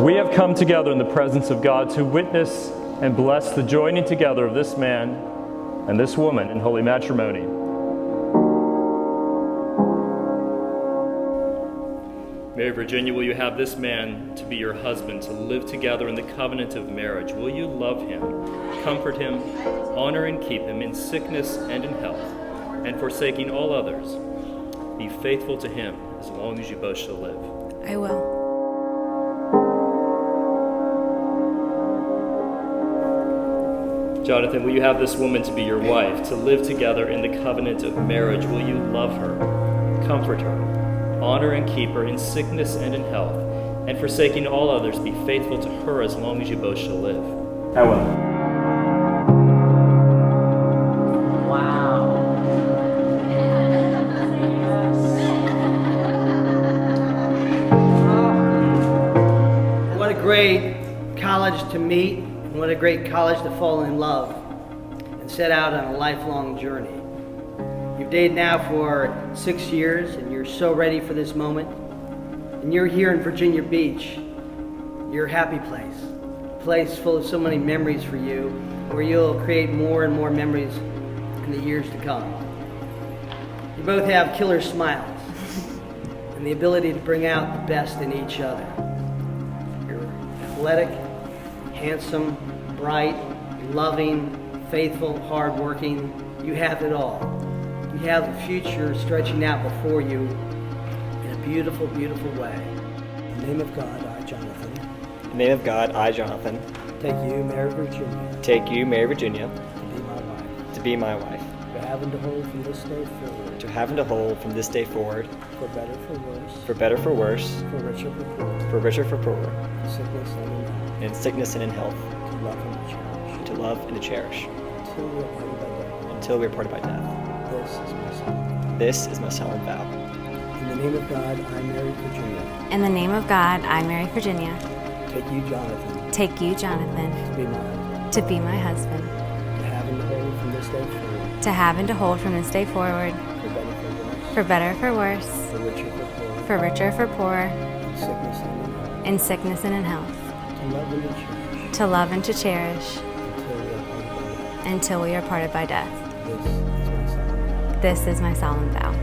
We have come together in the presence of God to witness and bless the joining together of this man and this woman in holy matrimony. Mary Virginia, will you have this man to be your husband, to live together in the covenant of marriage? Will you love him, comfort him, honor and keep him in sickness and in health, and forsaking all others, be faithful to him as long as you both shall live? I will. Jonathan, will you have this woman to be your wife, to live together in the covenant of marriage? Will you love her, comfort her, honor and keep her in sickness and in health, and forsaking all others, be faithful to her as long as you both shall live? I will. Wow. What a great college to meet. What a great college to fall in love and set out on a lifelong journey. You've dated now for 6 years and you're so ready for this moment. And you're here in Virginia Beach, your happy place, a place full of so many memories for you, where you'll create more and more memories in the years to come. You both have killer smiles and the ability to bring out the best in each other. You're athletic, handsome, bright, loving, faithful, hardworking. You have it all. You have a future stretching out before you in a beautiful, beautiful way. In the name of God, I, Jonathan. In the name of God, I, Jonathan. Take you, Mary Virginia. Take you, Mary Virginia. To be my wife. To be my wife. To have and to hold from this day forward. To have and to hold from this day forward. For better, for worse. For better, for worse. For richer, for poorer. For richer, for poorer. In sickness and in health. In sickness and in health. To love and to cherish. To love and to cherish. Until we are parted by death. Until we are parted by death. This is my solemn. This is my solemn vow. In the name of God, I, Mary Virginia. In the name of God, I, Mary Virginia, Take you, Jonathan. take you, Jonathan, To be my husband. to be my husband, To have and to hold from this day forward. to have and to hold from this day forward, For better, for worse. for better, for worse, For richer, for poorer. for richer, for poorer, In sickness and in health. in sickness and in health, To love and to cherish. to love and to cherish, Until we are parted by death. until we are parted by death. This is my solemn. This is my solemn vow.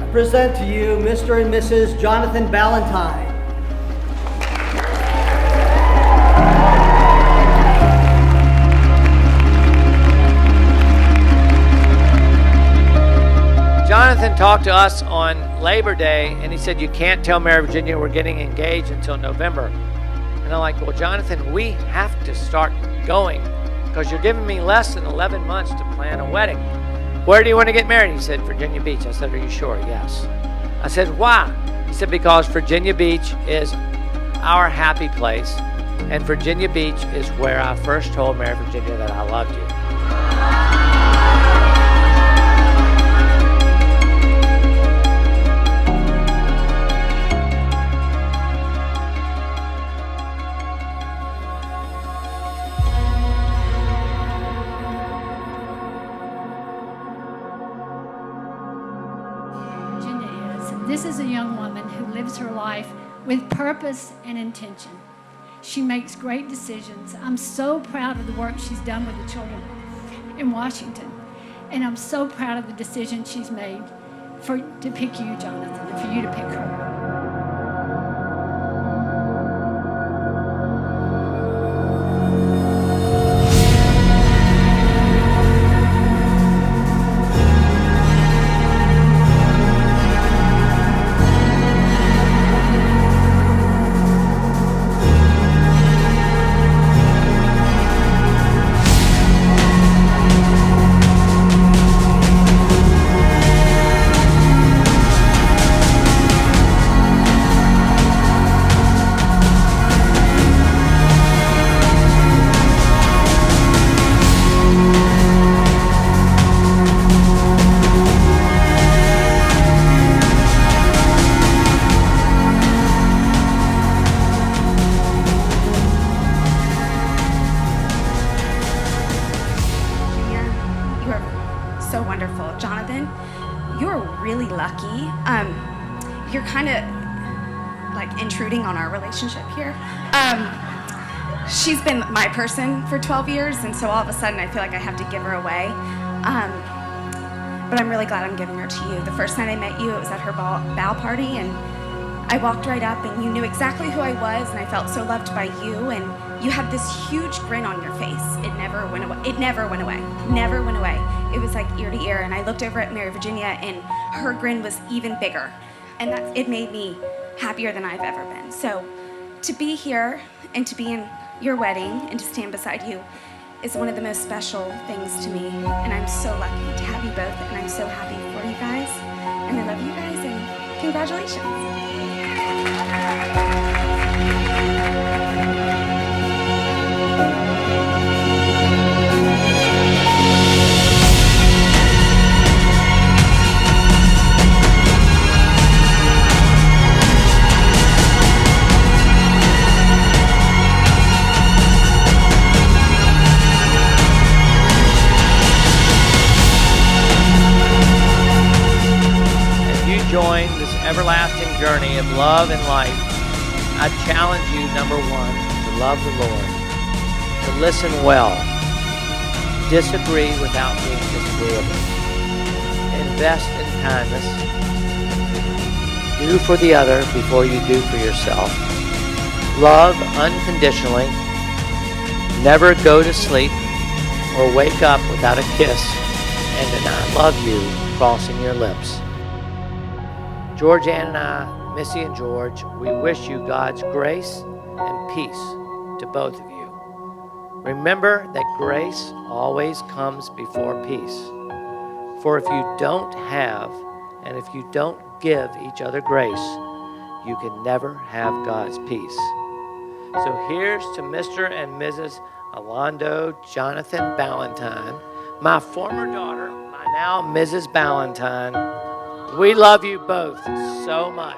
I present to you Mr. and Mrs. Jonathan Ballantyne. Jonathan talked to us on Labor Day, and he said, you can't tell Mary Virginia we're getting engaged until November. And I'm like, well, Jonathan, we have to start going because you're giving me less than 11 months to plan a wedding. Where do you want to get married? He said, Virginia Beach. I said, are you sure? Yes. I said, why? He said, because Virginia Beach is our happy place, and Virginia Beach is where I first told Mary Virginia that I loved you. This is a young woman who lives her life with purpose and intention. She makes great decisions. I'm so proud of the work she's done with the children in Washington. And I'm so proud of the decision she's made to pick you, Jonathan, and for you to pick her. So wonderful. Jonathan, you're really lucky. You're kind of like intruding on our relationship here. She's been my person for 12 years, and so all of a sudden I feel like I have to give her away. But I'm really glad I'm giving her to you. The first night I met you, it was at her bow party, and I walked right up, and you knew exactly who I was, and I felt so loved by you, and you had this huge grin on your face. It never went away. It never went away. Never went away. It was like ear to ear, and I looked over at Mary Virginia, and her grin was even bigger, and it made me happier than I've ever been. So to be here and to be in your wedding and to stand beside you is one of the most special things to me, and I'm so lucky to have you both, and I'm so happy for you guys, and I love you guys, and congratulations. Join this everlasting journey of love and life, I challenge you, number one, to love the Lord, to listen well, disagree without being disagreeable, invest in kindness, do for the other before you do for yourself, love unconditionally, never go to sleep or wake up without a kiss and an I love you crossing your lips. George Ann and I, Missy and George, we wish you God's grace and peace to both of you. Remember that grace always comes before peace. For if you don't have and if you don't give each other grace, you can never have God's peace. So here's to Mr. and Mrs. Alondo Jonathon Ballantyne, my former daughter, my now Mrs. Ballantyne. We love you both so much.